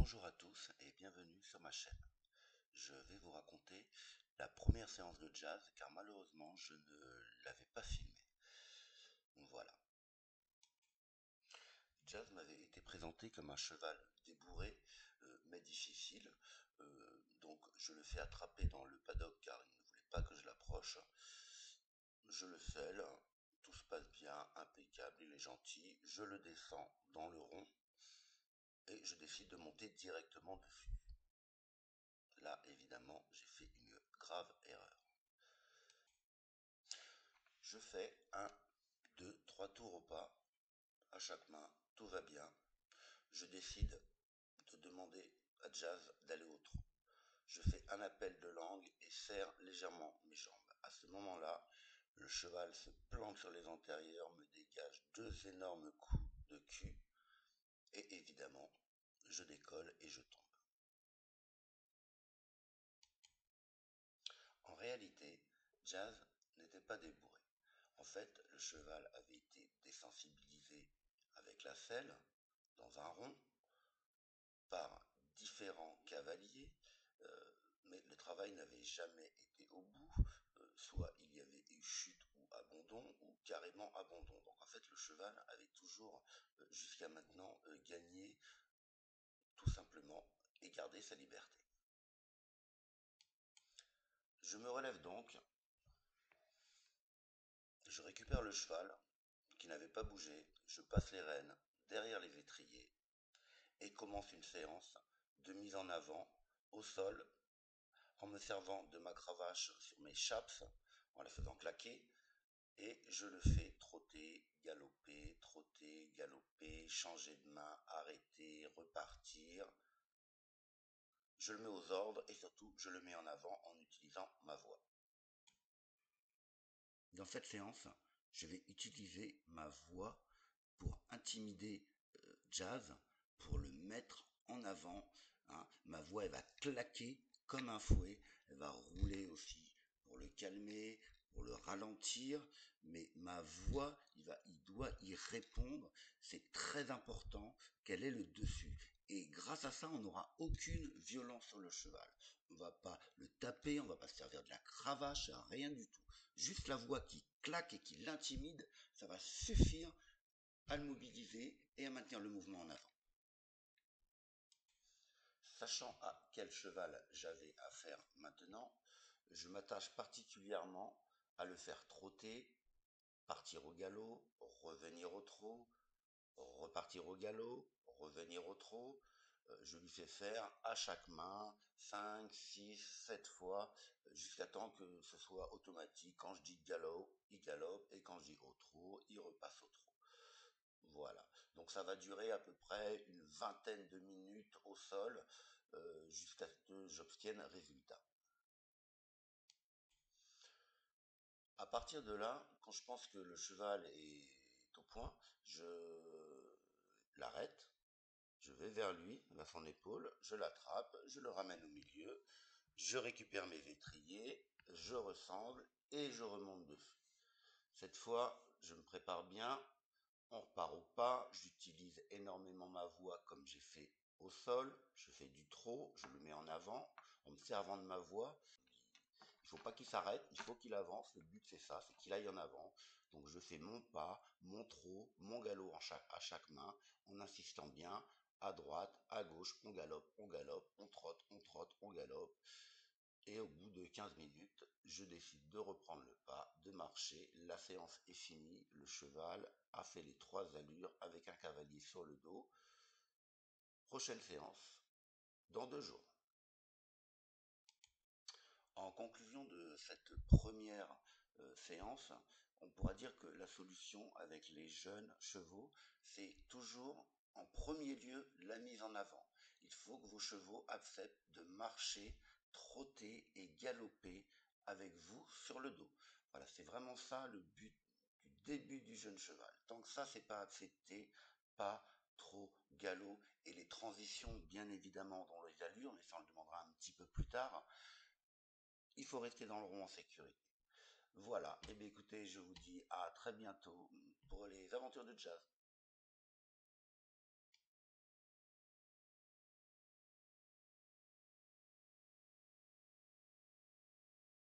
Bonjour à tous et bienvenue sur ma chaîne. Je vais vous raconter la première séance de jazz car malheureusement je ne l'avais pas filmée. Voilà. Jazz m'avait été présenté comme un cheval débourré mais difficile. Donc je le fais attraper dans le paddock car il ne voulait pas que je l'approche. Je le selle, tout se passe bien, impeccable, il est gentil. Je le descends dans le rond et je décide de monter directement dessus. Là, évidemment, j'ai fait une grave erreur. Je fais 1, 2, 3 tours au pas, à chaque main, tout va bien. Je décide de demander à Jazz d'aller au trot. Je fais un appel de langue et serre légèrement mes jambes. À ce moment-là, le cheval se plante sur les antérieurs, me dégage 2 énormes coups de cul et évidemment, je décolle et je tombe. En réalité, Jazz n'était pas débourré. En fait, le cheval avait été désensibilisé avec la selle dans un rond par différents cavaliers, mais le travail n'avait jamais été au bout. Soit il y avait eu chute ou abandon, ou carrément abandon. Donc en fait, le cheval avait toujours, jusqu'à maintenant, gagné tout simplement et gardé sa liberté. Je me relève donc, je récupère le cheval qui n'avait pas bougé, je passe les rênes derrière les étriers et commence une séance de mise en avant au sol en me servant de ma cravache sur mes chaps, en la faisant claquer, et je le fais trotter, galoper, changer de main, arrêter, repartir. Je le mets aux ordres et surtout je le mets en avant en utilisant ma voix. Dans cette séance, je vais utiliser ma voix pour intimider Jazz, pour le mettre en avant. Hein. Ma voix, elle va claquer comme un fouet, elle va rouler aussi pour le calmer, pour le ralentir, mais ma voix, il doit y répondre. C'est très important qu'elle ait le dessus. Et grâce à ça, on n'aura aucune violence sur le cheval. On ne va pas le taper, on ne va pas se servir de la cravache, rien du tout. Juste la voix qui claque et qui l'intimide, ça va suffire à le mobiliser et à maintenir le mouvement en avant. Sachant à quel cheval j'avais affaire maintenant, je m'attache particulièrement à le faire trotter, partir au galop, revenir au trot, repartir au galop, revenir au trot. Je lui fais faire à chaque main 5, 6, 7 fois jusqu'à temps que ce soit automatique. Quand je dis galop, il galope et quand je dis au trot, il repasse au trot. Voilà, donc ça va durer à peu près une vingtaine de minutes au sol jusqu'à ce que j'obtienne résultat. À partir de là, quand je pense que le cheval est au point, je l'arrête, je vais vers lui, vers son épaule, je l'attrape, je le ramène au milieu, je récupère mes étriers, je ressemble et je remonte dessus. Cette fois, je me prépare bien, on repart au pas, j'utilise énormément ma voix comme j'ai fait au sol, je fais du trot, je le mets en avant, en me servant de ma voix. Il ne faut pas qu'il s'arrête, il faut qu'il avance, le but c'est ça, c'est qu'il aille en avant. Donc je fais mon pas, mon trot, mon galop à chaque main, en insistant bien, à droite, à gauche, on galope, on trotte, on galope. Et au bout de 15 minutes, je décide de reprendre le pas, de marcher. La séance est finie. Le cheval a fait les 3 allures avec un cavalier sur le dos. Prochaine séance, dans 2 jours. En conclusion de cette première séance, on pourra dire que la solution avec les jeunes chevaux, c'est toujours en premier lieu la mise en avant. Il faut que vos chevaux acceptent de marcher, trotter et galoper avec vous sur le dos. Voilà, c'est vraiment ça le but du début du jeune cheval. Tant que ça, c'est pas accepté, pas trop galop et les transitions, bien évidemment, dans les allures, mais ça on le demandera un petit peu plus tard. Il faut rester dans le rond en sécurité. Voilà, et bien écoutez, je vous dis à très bientôt pour les aventures de jazz.